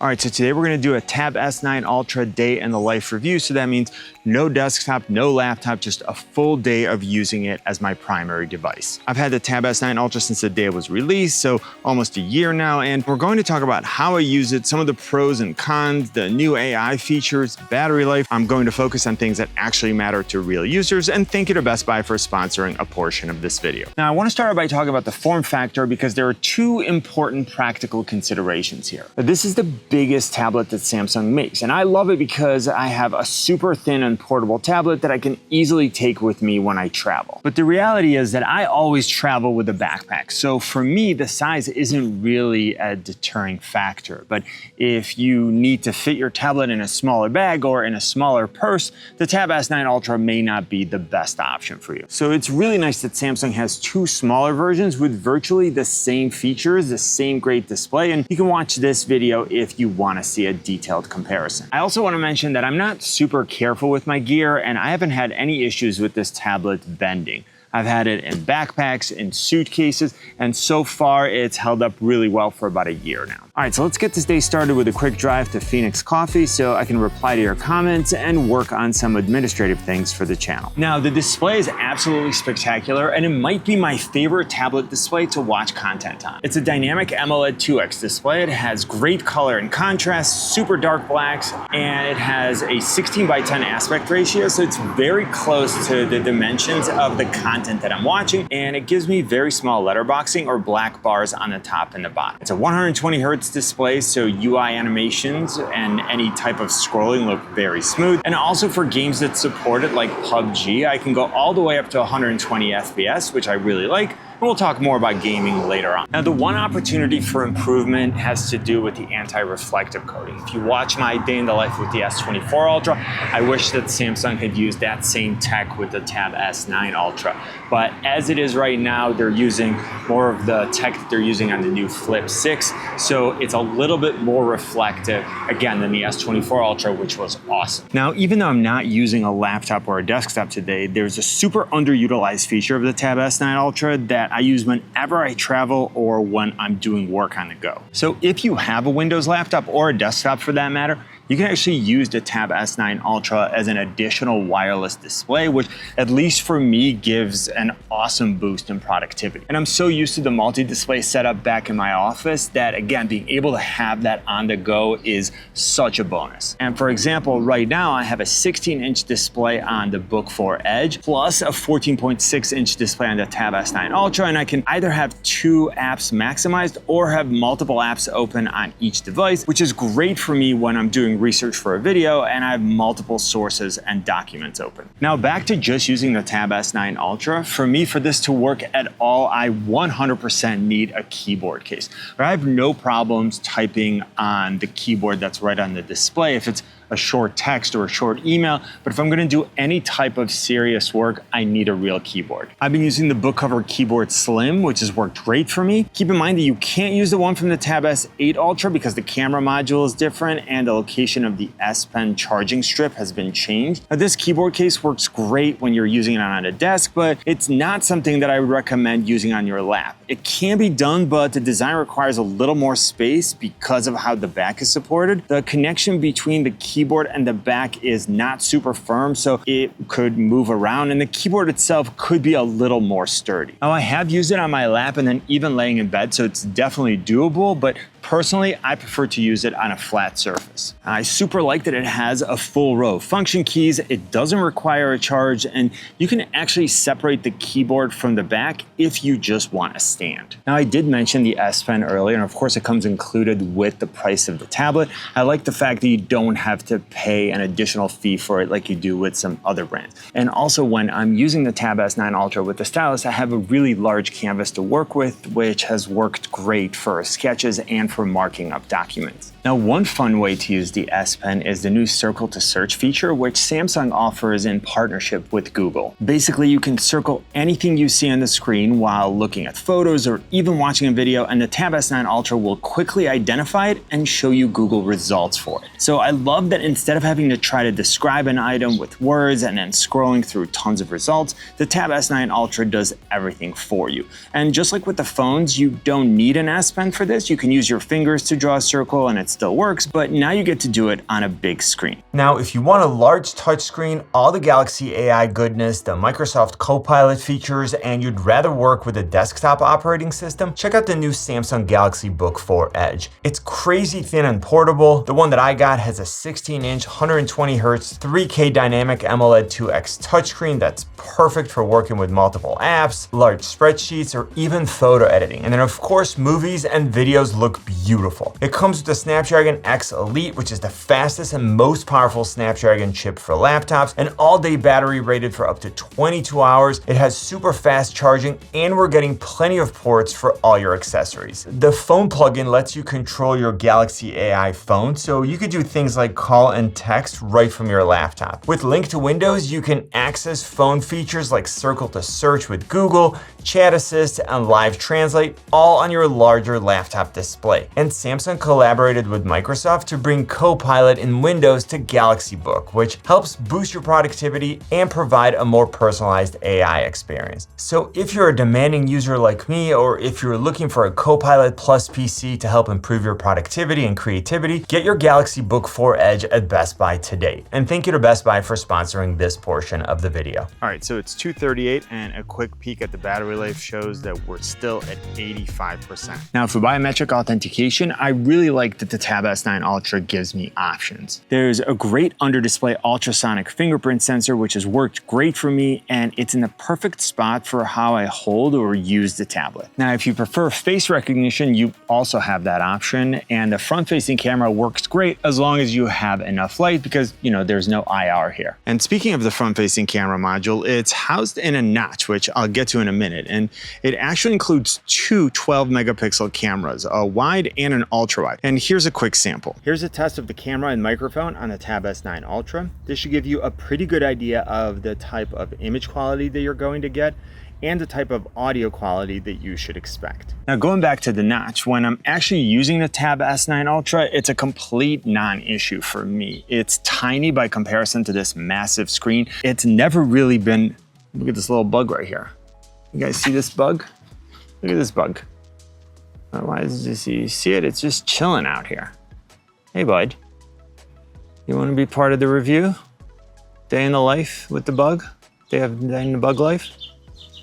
All right, so today we're gonna do a Tab S9 Ultra day in the life review. So that means no desktop, no laptop, just a full day of using it as my primary device. I've had the Tab S9 Ultra since the day it was released, so almost a year now, and we're going to talk about how I use it, some of the pros and cons, the new AI features, battery life. I'm going to focus on things that actually matter to real users, and thank you to Best Buy for sponsoring a portion of this video. Now, I wanna start by talking about the form factor because there are two important practical considerations here. This is the biggest tablet that Samsung makes, and I love it because I have a super thin and portable tablet that I can easily take with me when I travel. But the reality is that I always travel with a backpack, so for me the size isn't really a deterring factor. But if you need to fit your tablet in a smaller bag or in a smaller purse, the Tab S9 Ultra may not be the best option for you. So it's really nice that Samsung has two smaller versions with virtually the same features, the same great display, and you can watch this video if you want to see a detailed comparison. I also want to mention that I'm not super careful with my gear, and I haven't had any issues with this tablet bending. I've had it in backpacks, in suitcases, and so far it's held up really well for about a year now. All right, so let's get this day started with a quick drive to Phoenix Coffee so I can reply to your comments and work on some administrative things for the channel. Now, the display is absolutely spectacular, and it might be my favorite tablet display to watch content on. It's a dynamic AMOLED 2X display. It has great color and contrast, super dark blacks, and it has a 16:10 aspect ratio, so it's very close to the dimensions of the content that I'm watching, and it gives me very small letterboxing or black bars on the top and the bottom. It's a 120 hertz display, so UI animations and any type of scrolling look very smooth. And also for games that support it, like PUBG, I can go all the way up to 120 FPS, which I really like. And we'll talk more about gaming later on. Now, the one opportunity for improvement has to do with the anti-reflective coating. If you watch my day in the life with the S24 Ultra, I wish that Samsung had used that same tech with the Tab S9 Ultra. But as it is right now, they're using more of the tech that they're using on the new Flip 6. So it's a little bit more reflective, again, than the S24 Ultra, which was awesome. Now, even though I'm not using a laptop or a desktop today, there's a super underutilized feature of the Tab S9 Ultra that I use whenever I travel or when I'm doing work on the go. So if you have a Windows laptop or a desktop for that matter, you can actually use the Tab S9 Ultra as an additional wireless display, which at least for me gives an awesome boost in productivity. And I'm so used to the multi-display setup back in my office that, again, being able to have that on the go is such a bonus. And for example, right now I have a 16-inch display on the Book 4 Edge plus a 14.6-inch display on the Tab S9 Ultra, and I can either have two apps maximized or have multiple apps open on each device, which is great for me when I'm doing research for a video and I have multiple sources and documents open. Now back to just using the Tab S9 Ultra. For me, for this to work at all, I 100% need a keyboard case. I have no problems typing on the keyboard that's right on the display if it's a short text or a short email, but if I'm gonna do any type of serious work, I need a real keyboard. I've been using the Bookcover Keyboard Slim, which has worked great for me. Keep in mind that you can't use the one from the Tab S8 Ultra because the camera module is different and the location of the S Pen charging strip has been changed. Now, this keyboard case works great when you're using it on a desk, but it's not something that I would recommend using on your lap. It can be done, but the design requires a little more space because of how the back is supported. The connection between the keyboard and the back is not super firm, so it could move around, and the keyboard itself could be a little more sturdy. Now, I have used it on my lap and then even laying in bed, so it's definitely doable, but personally, I prefer to use it on a flat surface. I super like that it has a full row of function keys, it doesn't require a charge, and you can actually separate the keyboard from the back if you just want a stand. Now, I did mention the S Pen earlier, and of course it comes included with the price of the tablet. I like the fact that you don't have to pay an additional fee for it like you do with some other brands. And also when I'm using the Tab S9 Ultra with the stylus, I have a really large canvas to work with, which has worked great for sketches and for marking up documents. Now, one fun way to use the S Pen is the new Circle to Search feature, which Samsung offers in partnership with Google. Basically, you can circle anything you see on the screen while looking at photos or even watching a video, and the Tab S9 Ultra will quickly identify it and show you Google results for it. So I love that instead of having to try to describe an item with words and then scrolling through tons of results, the Tab S9 Ultra does everything for you. And just like with the phones, you don't need an S Pen for this. You can use your fingers to draw a circle and it's still works, but now you get to do it on a big screen. Now, if you want a large touchscreen, all the Galaxy AI goodness, the Microsoft Copilot features, and you'd rather work with a desktop operating system, check out the new Samsung Galaxy Book 4 Edge. It's crazy thin and portable. The one that I got has a 16-inch, 120Hz, 3K dynamic AMOLED 2X touchscreen that's perfect for working with multiple apps, large spreadsheets, or even photo editing. And then of course, movies and videos look beautiful. It comes with the Snapdragon X Elite, which is the fastest and most powerful Snapdragon chip for laptops, an all-day battery rated for up to 22 hours. It has super fast charging, and we're getting plenty of ports for all your accessories. The phone plugin lets you control your Galaxy AI phone, so you could do things like call and text right from your laptop. With Link to Windows, you can access phone features like Circle to Search with Google, Chat Assist, and Live Translate, all on your larger laptop display. And Samsung collaborated with Microsoft to bring Copilot in Windows to Galaxy Book, which helps boost your productivity and provide a more personalized AI experience. So if you're a demanding user like me, or if you're looking for a Copilot Plus PC to help improve your productivity and creativity, get your Galaxy Book 4 Edge at Best Buy today. And thank you to Best Buy for sponsoring this portion of the video. All right, so it's 2:38, and a quick peek at the battery life shows that we're still at 85%. Now for biometric authentication, I really like that the Tab S9 Ultra gives me options. There's a great under-display ultrasonic fingerprint sensor, which has worked great for me, and it's in the perfect spot for how I hold or use the tablet. Now, if you prefer face recognition, you also have that option, and the front-facing camera works great as long as you have enough light because, there's no IR here. And speaking of the front-facing camera module, it's housed in a notch, which I'll get to in a minute, and it actually includes two 12-megapixel cameras, a wide and an ultra-wide. And here's a quick sample. Here's a test of the camera and microphone on the Tab S9 Ultra. This should give you a pretty good idea of the type of image quality that you're going to get and the type of audio quality that you should expect. Now going back to the notch, when I'm actually using the Tab S9 Ultra, it's a complete non-issue for me. It's tiny by comparison to this massive screen. It's never really been, look at this little bug right here. You guys see this bug? Look at this bug. Why is this, you see it? It's just chilling out here. Hey bud, you wanna be part of the review? Day in the life with the bug? Day in the bug life?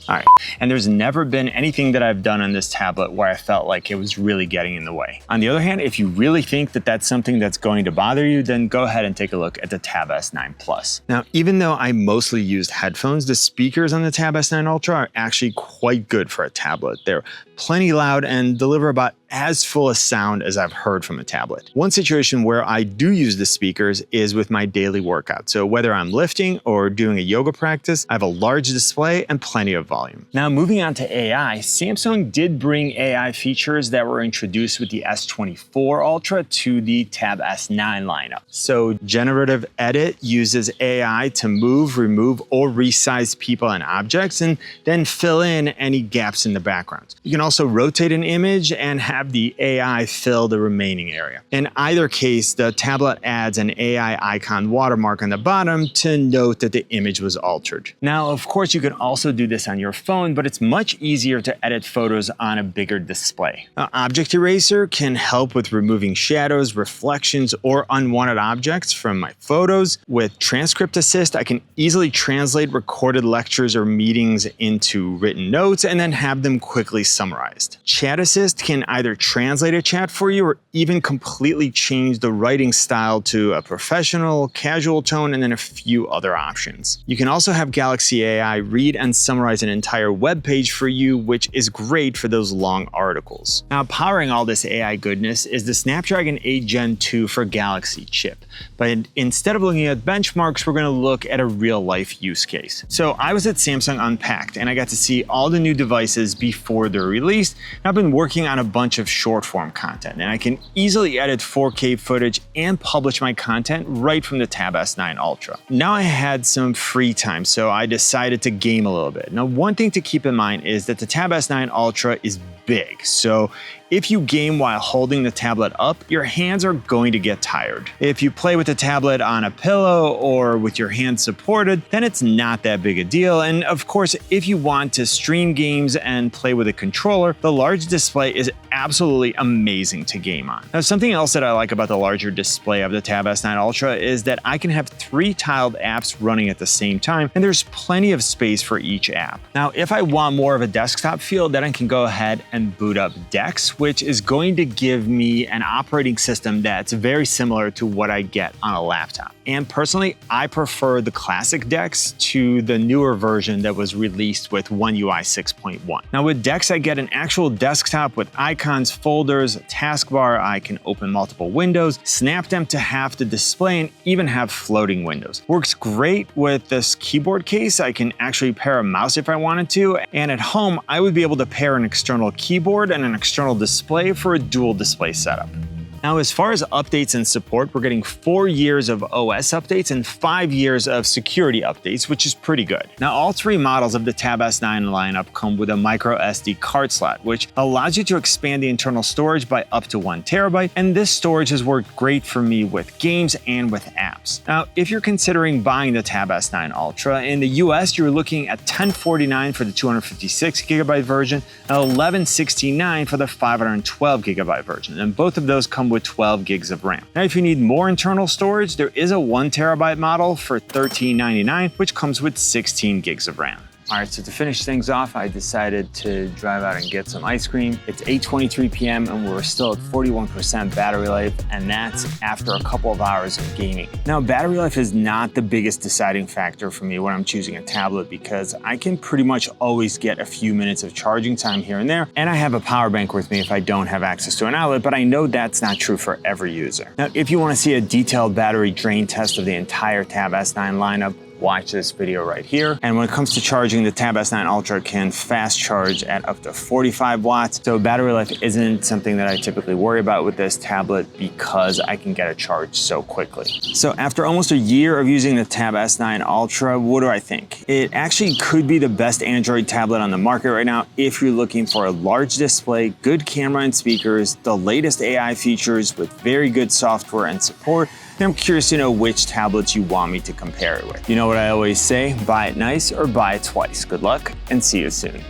All right, and there's never been anything that I've done on this tablet where I felt like it was really getting in the way. On the other hand, if you really think that that's something that's going to bother you, then go ahead and take a look at the Tab S9 Plus. Now, even though I mostly used headphones, the speakers on the Tab S9 Ultra are actually quite good for a tablet. They're plenty loud and deliver about as full a sound as I've heard from a tablet. One situation where I do use the speakers is with my daily workout. So whether I'm lifting or doing a yoga practice, I have a large display and plenty of volume. Now moving on to AI, Samsung did bring AI features that were introduced with the S24 Ultra to the Tab S9 lineup. So Generative Edit uses AI to move, remove, or resize people and objects, and then fill in any gaps in the background. You can also rotate an image and have the AI fill the remaining area. In either case, the tablet adds an AI icon watermark on the bottom to note that the image was altered. Now, of course, you can also do this on your phone, but it's much easier to edit photos on a bigger display. Object Eraser can help with removing shadows, reflections, or unwanted objects from my photos. With Transcript Assist, I can easily translate recorded lectures or meetings into written notes and then have them quickly summarized. Chat Assist can either translate a chat for you or even completely change the writing style to a professional, casual tone, and then a few other options. You can also have Galaxy AI read and summarize an entire web page for you, which is great for those long articles. Now, powering all this AI goodness is the Snapdragon 8 Gen 2 for Galaxy chip. But instead of looking at benchmarks, we're gonna look at a real life use case. So I was at Samsung Unpacked and I got to see all the new devices before they're released. And I've been working on a bunch of short form content, and I can easily edit 4K footage and publish my content right from the Tab S9 Ultra. Now I had some free time, so I decided to game a little bit. Now, one thing to keep in mind is that the Tab S9 Ultra is big, so if you game while holding the tablet up, your hands are going to get tired. If you play with the tablet on a pillow or with your hands supported, then it's not that big a deal. And of course, if you want to stream games and play with a controller, the large display is absolutely amazing to game on. Now, something else that I like about the larger display of the Tab S9 Ultra is that I can have 3 tiled apps running at the same time, and there's plenty of space for each app. Now, if I want more of a desktop feel, then I can go ahead and boot up Dex, which is going to give me an operating system that's very similar to what I get on a laptop. And personally, I prefer the classic Dex to the newer version that was released with One UI 6.1. Now with Dex, I get an actual desktop with icons, folders, a taskbar. I can open multiple windows, snap them to half the display, and even have floating windows. Works great with this keyboard case. I can actually pair a mouse if I wanted to. And at home, I would be able to pair an external keyboard and an external display for a dual display setup. Now, as far as updates and support, we're getting 4 years of OS updates and 5 years of security updates, which is pretty good. Now, all 3 models of the Tab S9 lineup come with a micro SD card slot, which allows you to expand the internal storage by up to 1 terabyte, and this storage has worked great for me with games and with apps. Now, if you're considering buying the Tab S9 Ultra, in the US, you're looking at $1049 for the 256 gigabyte version and $1169 for the 512 gigabyte version, and both of those come with 12 gigs of RAM. Now, if you need more internal storage, there is a 1 terabyte model for $1399, which comes with 16 gigs of RAM. All right, so to finish things off, I decided to drive out and get some ice cream. It's 8:23 p.m. and we're still at 41% battery life, and that's after a couple of hours of gaming. Now, battery life is not the biggest deciding factor for me when I'm choosing a tablet because I can pretty much always get a few minutes of charging time here and there, and I have a power bank with me if I don't have access to an outlet, but I know that's not true for every user. Now, if you want to see a detailed battery drain test of the entire Tab S9 lineup, watch this video right here. And when it comes to charging, the Tab S9 Ultra can fast charge at up to 45 watts. So battery life isn't something that I typically worry about with this tablet because I can get it charged so quickly. So after almost a year of using the Tab S9 Ultra, what do I think? It actually could be the best Android tablet on the market right now if you're looking for a large display, good camera and speakers, the latest AI features with very good software and support. And I'm curious to know which tablets you want me to compare it with. You know what I always say, buy it nice or buy it twice. Good luck and see you soon.